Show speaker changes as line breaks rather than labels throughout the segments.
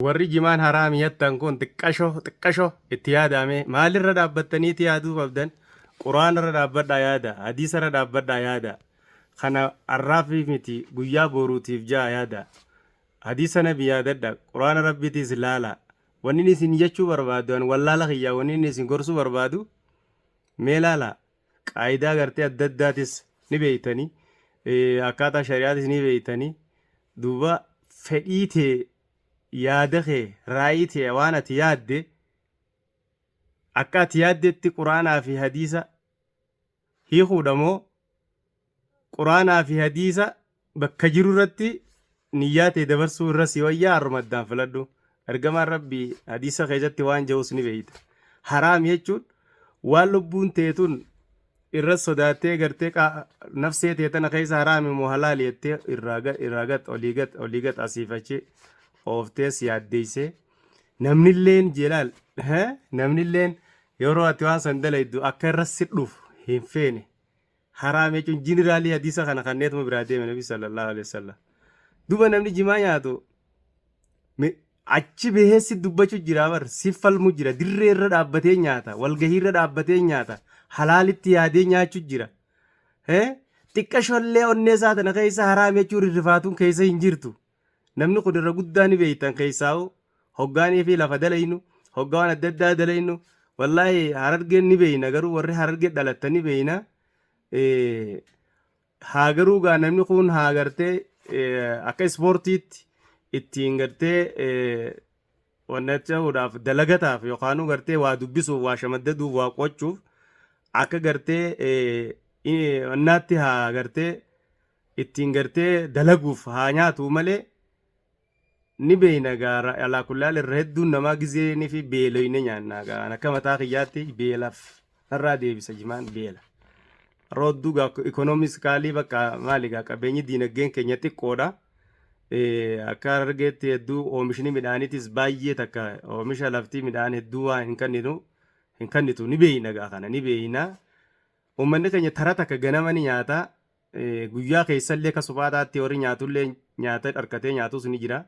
Warri jimaan haraamiyattan kun xiqqasho itti yaadame maalirra dhaabbattaniiti yaaduu qabdan quraanarra dhaabbadhaa yaada hadiisarra dhaabbadhaa yaada kana arraafii miti guyyaa boruutiif ja'a yaada hadiisa nabi yaadadha quraana rabbitiis ilaala wanni isin jechuu barbaadu wallaala kiyyaa wanni isin gorsuu barbaadu mee laala qaayidaa gartee adda addaatis ni beeytanii akkaataa shari'aatis ni beeytanii duuba fedhiitee yaada kee raayitee waan ati yaadde akka ati yaaddetti quraanaa fi hadiisa hiikuudha moo quraanaa fi hadiisa bakka jiru irratti niyyaa ta'e dabarsuu irra si wayyaa harmaddaan filadhu ergamaan rabbii hadiisa keessatti waan jedhus ni beeyta haraam jechuun waan lubbuun teetun irra sodaattee gartee nafsee teetana keessa haraami moo halaali jettee irraa gat olii gat asiifachi ooftees yaaddeeyse namnilleen jelaal namnilleen yeroo ati waan san dalaydu akka irra sidhuuf hin feene haraam jechuun jineraalii hadiisa kana kanneetuma biraa deeme nabi sallallahu alaihi wasallam duba namni jimaa nyaatu achi beheessi dubbachuu jira bar siffalmu jira dirree irra dhaabbatee nyaata walgahii irra dhaabbatee nyaata halaalitti yaadee nyaachuu jira xiqqashollee onnee isaa tana keessa haraam jechuun rirrifaatuun keessa hin jirtu namni kun irra guddaa ni beeytan keessaa'u hoggaanii fi lafa dalaynu hoggaa waan adda addaa dalaynu wallaahi harargeen ni beeyna garuu warri harargee dhalatta ni beeyna haa garuu gaa namni kun haa gartee akka ispoortiitti ittiin gartee wannachahuudhaaf dalagataaf yookaan gartee waa dubbisuuf waa shamaddaduuf waa qochuuf akka gartee wannaatti haa gartee ittiin gartee dalaguuf haa nyaatu malee ni beeyna gaara alaa kullaal irra hedduun namaa gizeenii fi beeloyne nyaannaa gaara akka mataa kiyyaatti beelaaf irraa deebisa jimaan beela roodduu gaa ikoonomiskaalii bakka maali gaa qabeenyi diinagdeen keenya xiqqoodha akka argeetti hedduu oomishni midhaaniitis baay'ee takka oomisha laftii midhaan hedduu waan hin kannitu ni beeyna gaa kana ni beeyna uummanni keenya tara takka ganama ni nyaata guyyaa keessallee akka suphaataatti warri nyaatullee nyaata harkatee nyaatus ni jira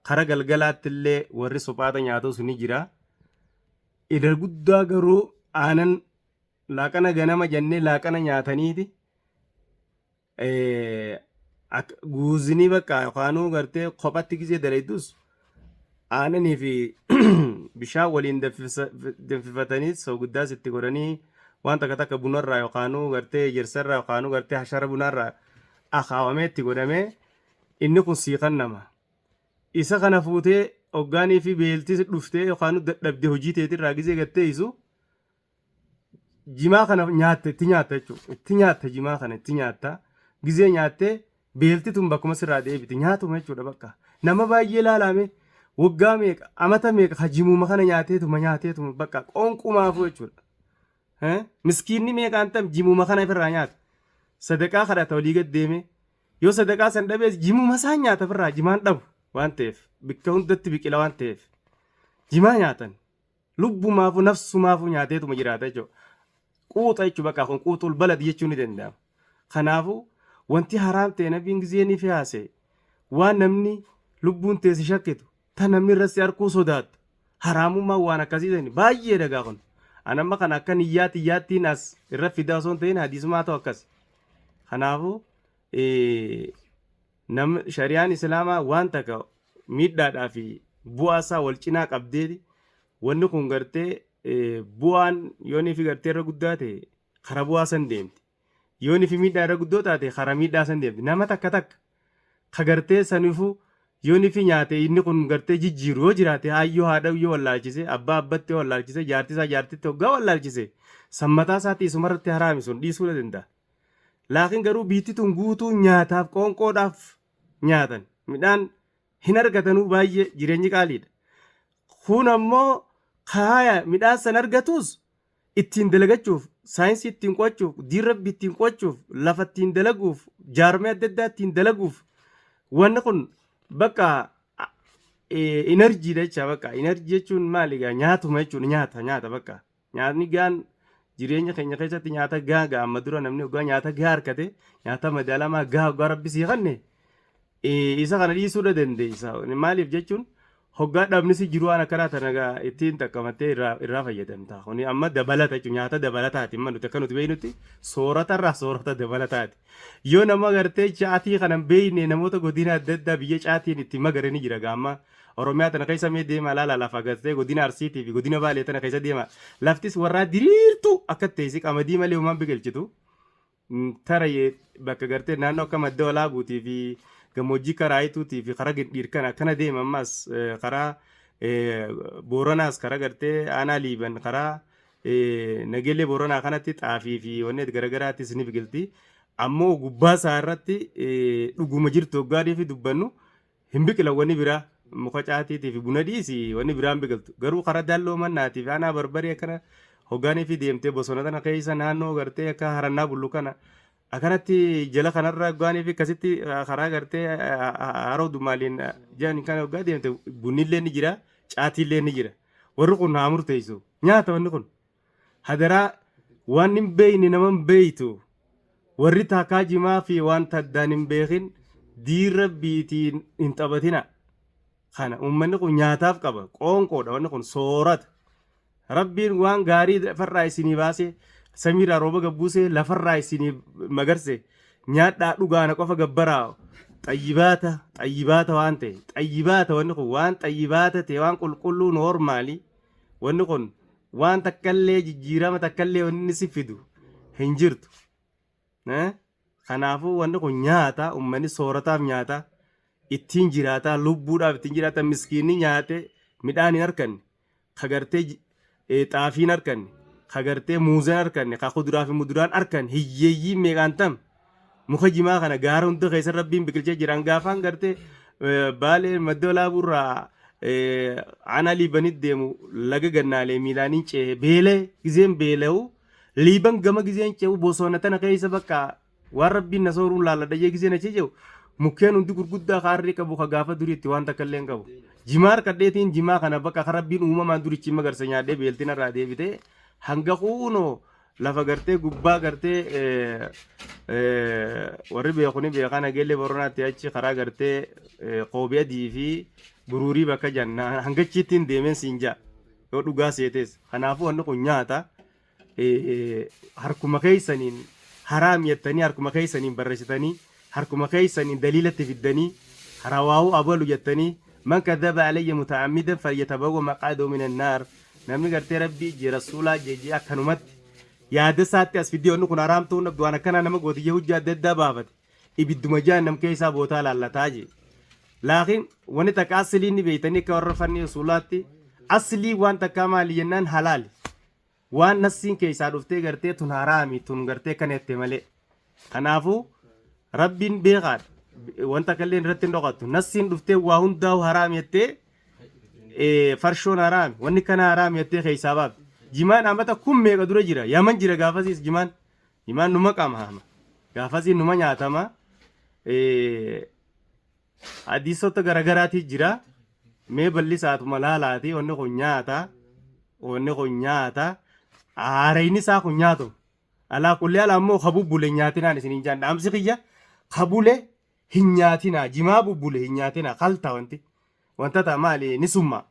kara galgalaatti illee warri suphaata nyaatus ni jira idar guddaa garuu aanan laaqana ganama jennee laaqana nyaataniiti guuzinii bakka yookaanuu gartee kophatti gisee dalaydus aananii fi bishaan waliin danfifatanii soguddaas itti godhanii waan takka takka bunarraa yookaanuu gartee ejersarraa yookaanuu gartee hashara bunarraa akaawamee itti godhamee inni kun siiqan nama isa kana fuutee hoggaanii fi beeltis dhuftee yookaan dadhabdee hojii teetirraa gisee gattee isu jimaa kana itti nyaatta jechuudha itti nyaatta jimaa kana itti nyaatta gisee nyaattee beelti tun bakkuma sirraa deebiti nyaatuma jechuudha bakka nama baay'ee laalame waggaa meeqa amata meeqa hajimuma kana nyaateetuma bakka qoonqumaafu jechuudha miskiinni meeqaan tam jimuma kana ofirraa nyaata sadaqaa kadhata olii gad deeme yoo sadaqaa san dhabees jimuma isaan nyaata ofirraa jimaan dhabu waan ta'eef bikka hundatti biqila waan ta'eef jimaa nyaatan lubbumaafu nafsumaafu nyaateetuma jiraata jechuudha quuxa jechuudha bakka kun quuxul balad jechuu ni danda'ama kanaafu wanti haraam ta'e nabiin gizeenii fi haasa'e waan namni lubbuun teessi shakkitu ta namni irratti harkuu sodaatu haraamummaa waan akkasiisan baay'ee dagaa kun anamma kana akka niyyaattiin as irra fidaa osoo hin ta'in hadiisumaa ta'u akkas kanaafu shari'aan islaamaa waan takka miidhaadhaa fi bu'aa isaa wal cinaa qabdeeti wanni kun gartee bu'aan yoonii fi gartee irra guddaa ta'e kara bu'aa san deemti yoonii fi miidhaa irra guddoo taate kara miidhaa san deemti nama takka ka gartee saniifuu yoonii fi nyaate inni kun gartee jijjiiru yoo jiraate hayyoo haadha yoo wallaalchise abbaa abbatti wallaalchise jaartisaa jaartitti hoggaa wallaalchise sammataa isaatti isumarratti haraami sun dhiisuu danda'a. Laakiin garuu biittituun guutuu nyaataaf qoonqoodhaaf nyaatan midhaan hin argatanuu baay'ee jireenyi qaaliidha. Kun ammoo kaaya midhaan san argatus ittiin dalagachuuf saayinsii ittiin qo'achuuf diirrabbi ittiin qo'achuuf lafa ittiin dalaguuf jaarmee adda addaa ittiin dalaguuf wanni kun bakka enerjiidha jecha bakka enerjii jechuun maali gaa nyaatuma jechuun nyaata bakka nyaatni gaan jireenya keenya keessatti nyaata gaa amma dura namni ogaa nyaata gaa harkate nyaata madaalamaa gaa ogaa rabbisii kanne isa kana dhiisuu dandeessa maaliif jechuun hoggaa dhabni si jiru waan akkanaa tanagaa ittiin xaqqamattee irraa fayyadamta. Kuni amma dabalata jechuun nyaata dabalataati. Amma nuti akka nuti beeknutti sooratarraa soorata dabalataati. Yoo nama gartee caatii kana beekne namoota godina adda addaa biyya caatiin itti magaranii jira gaamma. Oromiyaa tana keessa mee deema laala lafa gartee godina Arsiitii fi godina Baalee tana keessa deema. Laftis warraa diriirtu akka teessi qamadii malee uumaan biqilchitu. Tara bakka gartee naannoo akka madda walaabuutii fi gammoojjii karaa ituutii fi karaa dhiirkan akkana deema ammas karaa booranaas karaa gartee aanaa liiban karaa nageellee booranaa kanatti xaafii fi wanni garagaraattis ni biqilti. Ammoo gubbaa isaa irratti dhuguma jirtu hoggaadii fi dubbannu hin biqilan wanni biraa muka caatiitii fi buna dhiisi wanni biraan biqiltu. Garuu karaa dalloo mannaatii fi aanaa barbaree akkana hoggaanii fi deemtee bosona tana keessa naannoo gartee akka harannaa bullu kana. Akkanatti jala kanarra hoggaanii fi akkasitti karaa gartee haroo dumaaliin jiran kan hoggaa deemte bunnillee ni jira caatiillee ni jira. Warri kun haa murteessu nyaata wanni kun hadaraa waan hin beeyne nama hin beeytu warri taakaa jimaa fi waan taddaan hin beekin diirra biitiin hin taphatina. Kana uummanni kun nyaataaf qaba qoonqoodha wanni kun soorata. Rabbiin waan gaarii lafarraa isinii baasee samiirraa rooba gabbuusee lafarraa isinii magarse nyaadhaa dhugaana qofa gabbaraa xayyibaata waan ta'e xayyibaata wanni kun waan xayyibaata ta'e waan qulqulluu noormaali wanni kun waan takkallee jijjiirama takkallee wanni si fidu hin jirtu. Kanaafuu wanni kun nyaata uummanni soorataaf nyaata ittiin jiraata lubbuudhaaf ittiin jiraata miskiinni nyaate midhaan hin arganne kagartee xaafiin arganne. Kagartee muuzan arganne ka kuduraa fi muduraan argan hiyyeeyyii meeqaan tam muka jimaa kana gaara hunda keessa rabbiin biqilchee jiran gaafaan gartee Baalee madda walaaburraa aanaa liibanitti deemu laga gannaalee miilaaniin ce'ee beelee gizeen beela'u liiban gama gizeen ce'u bosona tana keessa bakka waan rabbiin na sooruun laalladhayee gizeen achi ce'u mukkeen hundi gurguddaa kaarrii qabu ka gaafa duriitti waan takka illee hin qabu. Jimaa harkadheetiin jimaa kana bakka rabbiin uumamaan durichi magarsa nyaadhee beeltiin irraa deebitee hanga kuunoo lafa gartee gubbaa gartee warri beekuni beekan nageellee boronaatti achi karaa gartee qoobee adii fi buruurii bakka janna hangachiittiin deemeen siin ja'a yoo dhugaa seetes. Kanaafuu wanni kun nyaata harkuma keessaniin haraam jettanii harkuma keessaniin barreessitanii harkuma keessaniin daliilatti fiddanii harawaa'uu abalu jettanii man kadhaba alayya muta'ammidan falyatabawwa maqaadahu minan naar. Namni gartee rabbii je rasuulaa jeje akkanumatti yaada isaatti as fidiyoonni kun haraamtuun waan akkana nama gootiyyee hujjaa adda addaa baafate ibidduma jahannam keessaa bootaa laallataa je. Laakiin wanni takka asilii ni beeytanii akka warra fanni rasuulaatti asilii waan takkaa maali jennaan halaali. Waan nasiin keessaa dhuftee gartee tun haraami tun gartee kan jette malee. Kanaafuu rabbiin beekaadha wanta akkallee irratti hin dhokattu nasiin dhuftee waa hundaa'u haraami jettee farshoon haraami wanni kana haraami jettee keessaa baafte. Jimaan amata kun meeqa dura jira yaman jira gaafasiis jimaan numa qama gaafasiis numa nyaatama. Hadiisota garagaraati jira mee bal'isaatuma laalaati wanni kun nyaata aarayni isaa kun nyaatu alaa kullee alaa immoo kabubbule nyaatinaan isiniin jaan dhaamsi kiyya kabule hin nyaatinaa jimaa bubbule hin nyaatinaa kalta wanta ta'a maali ni summa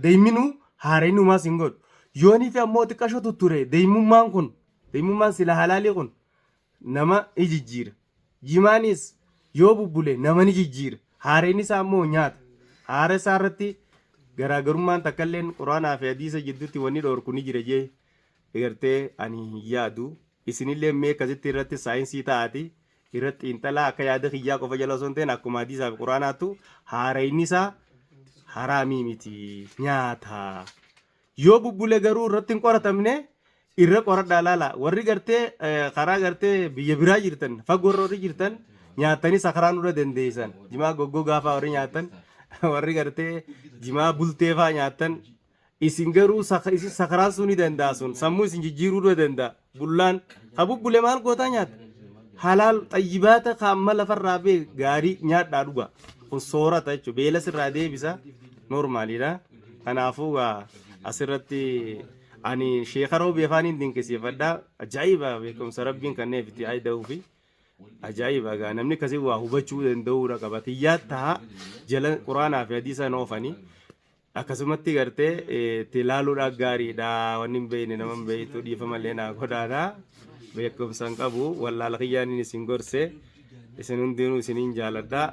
deeminuu haarayni umaas hin godhu yoonii fi ammoo xiqqasho tutture deemummaan sila halaalii kun nama ijijjiira jimaanis yoo bubbule nama ni jijjiira haarayni isaa ammoo nyaata haara isaa irratti garaagarummaan takkalleen quraanaa fi hadiisa jidduutti wanni dhoorku ni jira jee egartee ani yaadu isinillee mee akkasitti irratti saayinsii taati irratti xiinxalaa akka yaada kiyyaa qofa jala osoo hin ta'in akkuma hadiisaa fi quraanaattu haarayni isaa haraamii miti nyaata yoo bubbule garuu irratti hin qoratamne irra qoradhaa laala warri gartee karaa gartee biyya biraa jirtan fagoorra warri jirtan nyaatanii sakaraan dura dandeessan jimaa goggogaa fa'aa warri nyaatan warri gartee jimaa bultee fa'aa nyaatan isin garuu isin sakaraan sun ni danda'a sun sammuu isin jijjiiruu dura danda'a bullaan ha bubbule maal gootaa nyaata halaal xayyibaata kaamma lafarraa bee gaarii nyaadhaa dhuga kun soorata jechuudha beela sirraa deebisa noormaaliidha. Kanaafuu asirratti ani sheekaroo beefaaniin dinqisiifadhaa ajaa'iba beekumsa rabbiin kanneef itti aayida'uu fi ajaa'iba gaa namni kasii waa hubachuu danda'uudha qaba xiyyaata jala quraanaa fi hadiisa noofanii akkasumatti gartee itti ilaaluudhaan gaariidha wanni hin beekne nama hin beektu dhiifamallee naa godhaadha beekumsa hin qabu wallaala kiyyaan isin gorse isin hundinuu isiniin jaaladha.